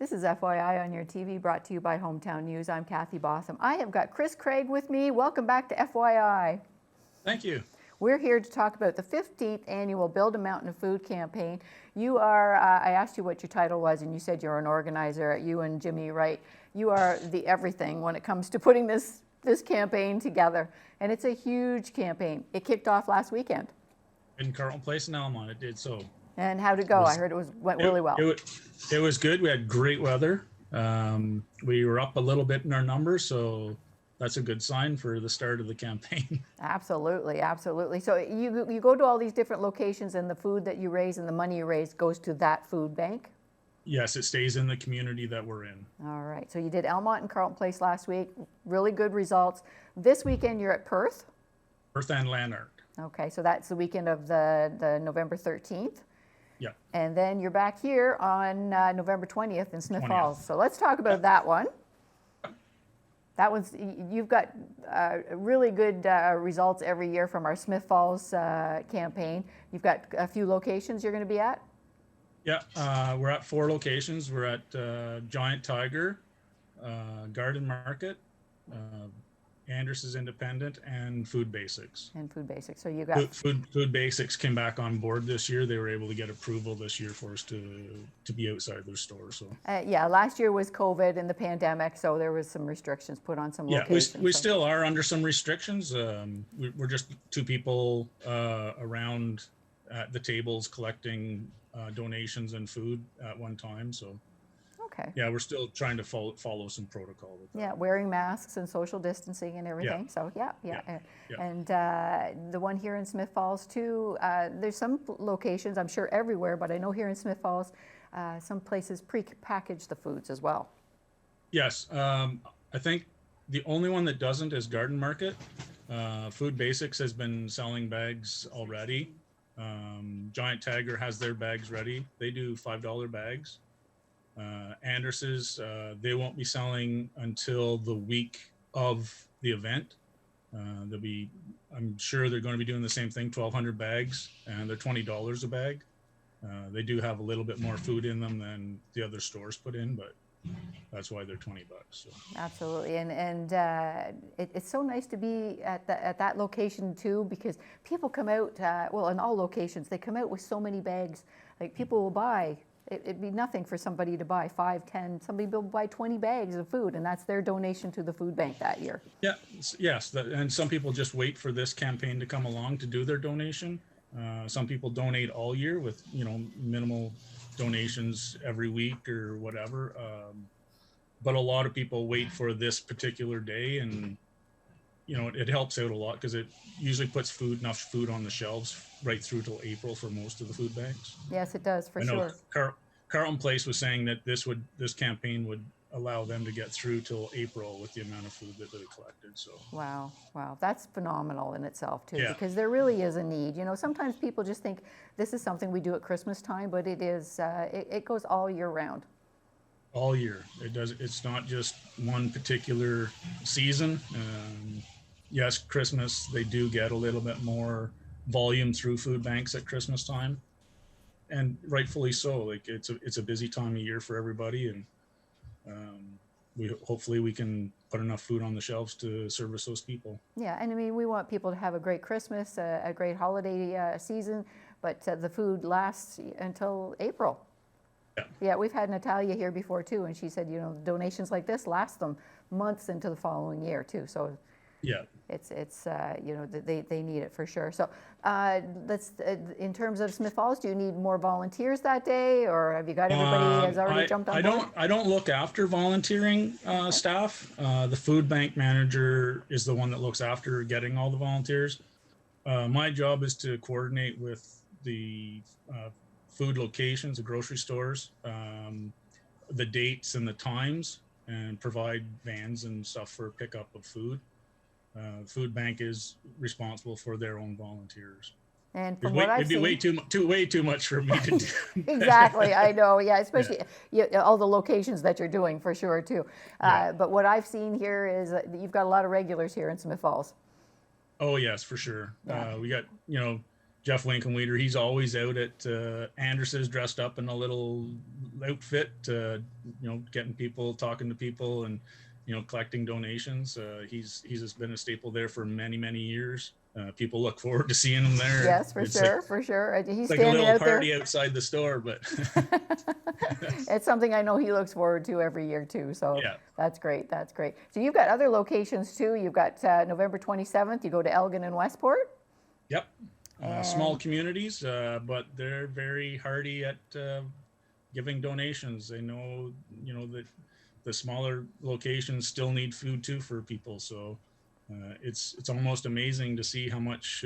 This is FYI on your TV, brought to you by Hometown News. I'm Kathy Botham. I have got Chris Craig with me. Welcome back to FYI. Thank you. We're here to talk about the 15th annual Build a Mountain of Food campaign. You are, I asked you what your title was, and you said you're an organizer. You and Jimmy Wright. You are the everything when it comes to putting this campaign together. And it's a huge campaign. It kicked off last weekend. In Carlton Place in Almont, it did so. And how'd it go? I heard went really well. It was good. We had great weather. We were up a little bit in our numbers, so that's a good sign for the start of the campaign. Absolutely, absolutely. So you go to all these different locations, and the food that you raise and the money you raise goes to that food bank? Yes, it stays in the community that we're in. All right. So you did Almont and Carlton Place last week. Really good results. This weekend you're at Perth? Perth and Lanark. Okay, so that's the weekend of the November 13th. Yeah. And then you're back here on November 20th in Smith 20th. Falls. So let's talk about that one. That one's, you've got really good results every year from our Smith Falls campaign. You've got a few locations you're going to be at? Yeah, we're at 4 locations. We're at Giant Tiger, Garden Market, Anderson's Independent, and Food Basics. And Food Basics. So you got Food Basics came back on board this year. They were able to get approval this year for us to be outside their store. So yeah, last year was COVID and the pandemic, so there was some restrictions put on some locations. Yeah, we still are under some restrictions. We're just 2 people around at the tables collecting donations and food at one time. So okay. yeah, we're still trying to follow some protocol with that. Yeah, wearing masks and social distancing and everything. Yeah. So yeah. Yeah. And the one here in Smith Falls too, there's some locations, I'm sure everywhere, but I know here in Smith Falls, some places pre-package the foods as well. Yes, I think the only one that doesn't is Garden Market. Food Basics has been selling bags already. Giant Tiger has their bags ready. They do $5 bags. Anderson's, they won't be selling until the week of the event. I'm sure they're going to be doing the same thing, 1,200 bags, and they're $20 a bag. They do have a little bit more food in them than the other stores put in, but that's why they're $20. So. Absolutely, and it's so nice to be at that location too, because people come out. Well, in all locations, they come out with so many bags. Like people will buy. It'd be nothing for somebody to buy 5, 10. Somebody will buy 20 bags of food, and that's their donation to the food bank that year. Yeah, yes, and some people just wait for this campaign to come along to do their donation. Some people donate all year with minimal donations every week or whatever. But a lot of people wait for this particular day, and it helps out a lot because it usually puts enough food on the shelves right through till April for most of the food banks. Yes, it does, for sure. Carlton Place was saying that this campaign would allow them to get through till April with the amount of food that they collected. So wow, that's phenomenal in itself too, yeah. Because there really is a need. Sometimes people just think this is something we do at Christmas time, but it is. It goes all year round. All year, it does. It's not just one particular season. Yes, Christmas, they do get a little bit more volume through food banks at Christmas time, and rightfully so. Like it's a busy time of year for everybody, and hopefully we can put enough food on the shelves to service those people. Yeah, and I mean, we want people to have a great Christmas, a great holiday season, but the food lasts until April. Yeah, we've had Natalia here before too, and she said, donations like this last them months into the following year too. So yeah, it's they need it for sure. So let's in terms of Smith Falls, do you need more volunteers that day, or have you got everybody has already jumped on board? I don't look after volunteering staff. The food bank manager is the one that looks after getting all the volunteers. My job is to coordinate with the food locations, the grocery stores, the dates and the times, and provide vans and stuff for pickup of food. Food bank is responsible for their own volunteers. And from what I've seen, it'd be way too much for me to do. Exactly, I know. Yeah, especially all the locations that you're doing for sure too. But what I've seen here is that you've got a lot of regulars here in Smith Falls. Oh yes, for sure. We got Jeff Winkenweeder, he's always out at Anderson's dressed up in a little outfit, getting people, talking to people, and collecting donations. He's just been a staple there for many, many years. People look forward to seeing him there. Yes, for It's sure, for sure. He's like a standing little out there. party outside the store, but It's something I know he looks forward to every year too. So yeah. that's great. That's great. So you've got other locations too. You've got November 27th. You go to Elgin and Westport. Yep. And- Small communities, but they're very hardy at giving donations. They know, that the smaller locations still need food too for people. So it's almost amazing to see how much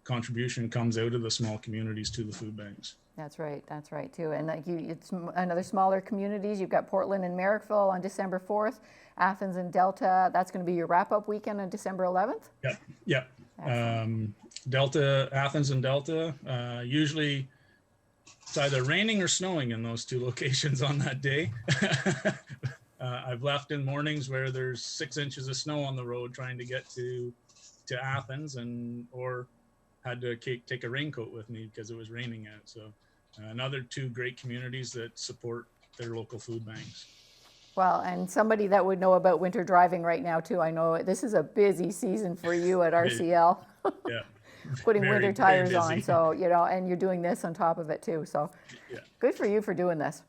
contribution comes out of the small communities to the food banks. That's right too. And like it's another smaller communities. You've got Portland and Merrickville on December 4th, Athens and Delta. That's going to be your wrap-up weekend on December 11th. Yep. Delta, Athens and Delta. Usually it's either raining or snowing in those two locations on that day. I've left in mornings where there's 6 inches of snow on the road trying to get to Athens, or had to take a raincoat with me because it was raining out. So another two great communities that support their local food banks. Well, and somebody that would know about winter driving right now too. I know this is a busy season for you at RCL. Yeah. Putting Very, winter very tires on. busy. So, and you're doing this on top of it too. So Yeah. good for you for doing this.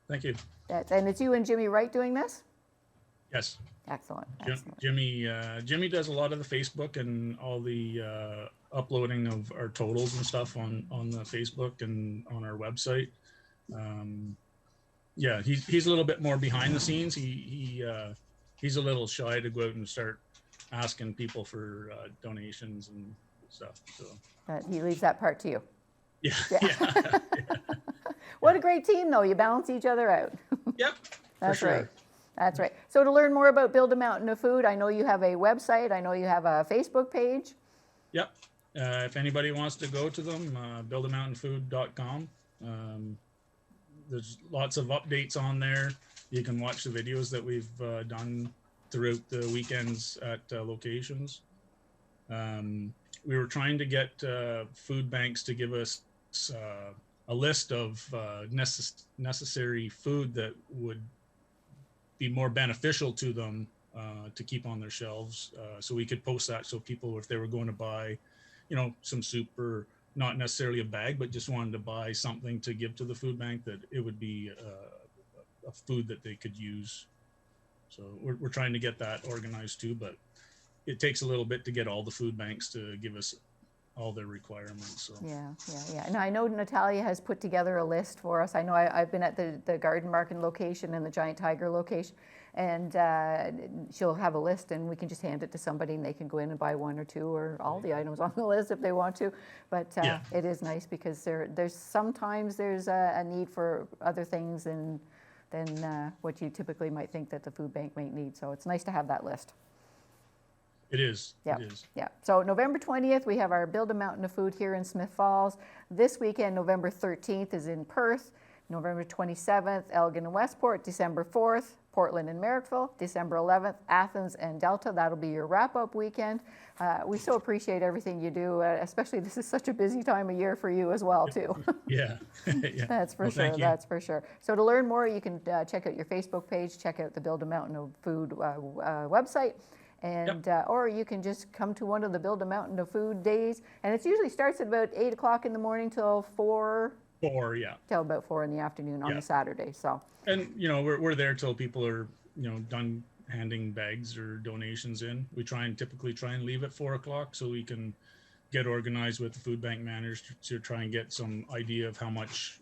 Thank you. And it's you and Jimmy Wright doing this? Yes. Excellent. Jimmy does a lot of the Facebook and all the uploading of our totals and stuff on the Facebook and on our website. Yeah, he's a little bit more behind the scenes. He's a little shy to go out and start asking people for donations and stuff. So He leaves that part to you. yeah. What a great team though. You balance each other out. Yep. That's for sure. right. That's right. So to learn more about Build a Mountain of Food, I know you have a website. I know you have a Facebook page. Yep. If anybody wants to go to them, buildamountainfood.com. There's lots of updates on there. You can watch the videos that we've done throughout the weekends at locations. We were trying to get food banks to give us a list of necessary food that would be more beneficial to them to keep on their shelves. So we could post that so people, if they were going to buy, some soup, or not necessarily a bag, but just wanted to buy something to give to the food bank, that it would be a food that they could use. So we're trying to get that organized too, but it takes a little bit to get all the food banks to give us all their requirements. So. Yeah. And I know Natalia has put together a list for us. I know I've been at the Garden Market location and the Giant Tiger location, and she'll have a list, and we can just hand it to somebody, and they can go in and buy one or two or all the items on the list if they want to. But it is nice because there's sometimes there's a need for other things than what you typically might think that the food bank might need. So it's nice to have that list. It is. Yeah. It is. Yeah. So November 20th, we have our Build a Mountain of Food here in Smith Falls. This weekend, November 13th, is in Perth. November 27th, Elgin and Westport. December 4th, Portland and Merrickville. December 11th, Athens and Delta. That'll be your wrap-up weekend. We so appreciate everything you do, especially this is such a busy time of year for you as well, too. Yeah. Yeah. That's for sure. Thank you. That's for sure. So to learn more, you can check out your Facebook page, check out the Build a Mountain of Food website. And or you can just come to one of the Build a Mountain of Food days, and it usually starts at about 8 o'clock in the morning till 4. 4, yeah. Till about 4 in the afternoon on a Saturday. So. And we're there till people are done handing bags or donations in. We typically try and leave at 4 o'clock so we can get organized with the food bank managers to try and get some idea of how much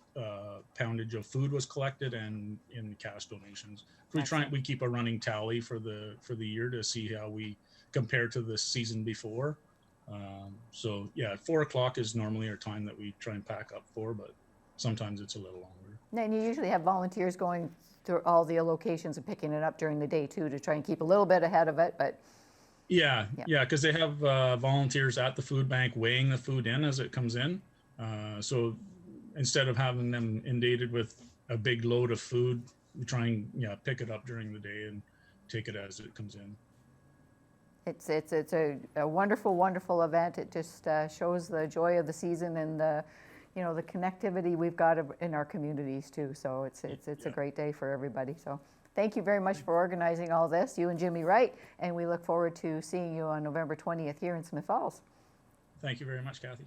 poundage of food was collected and in cash donations. We keep a running tally for the year to see how we compare to the season before. So 4 o'clock is normally our time that we try and pack up for, but sometimes it's a little longer. And you usually have volunteers going through all the locations and picking it up during the day too, to try and keep a little bit ahead of it. But yeah, because they have volunteers at the food bank weighing the food in as it comes in. So instead of having them inundated with a big load of food, we try and pick it up during the day and take it as it comes in. It's a wonderful, wonderful event. It just shows the joy of the season and the, you know, the connectivity we've got in our communities too. So it's a great day for everybody. So thank you very much for organizing all this, you and Jimmy Wright, and we look forward to seeing you on November 20th here in Smith Falls. Thank you very much, Kathy.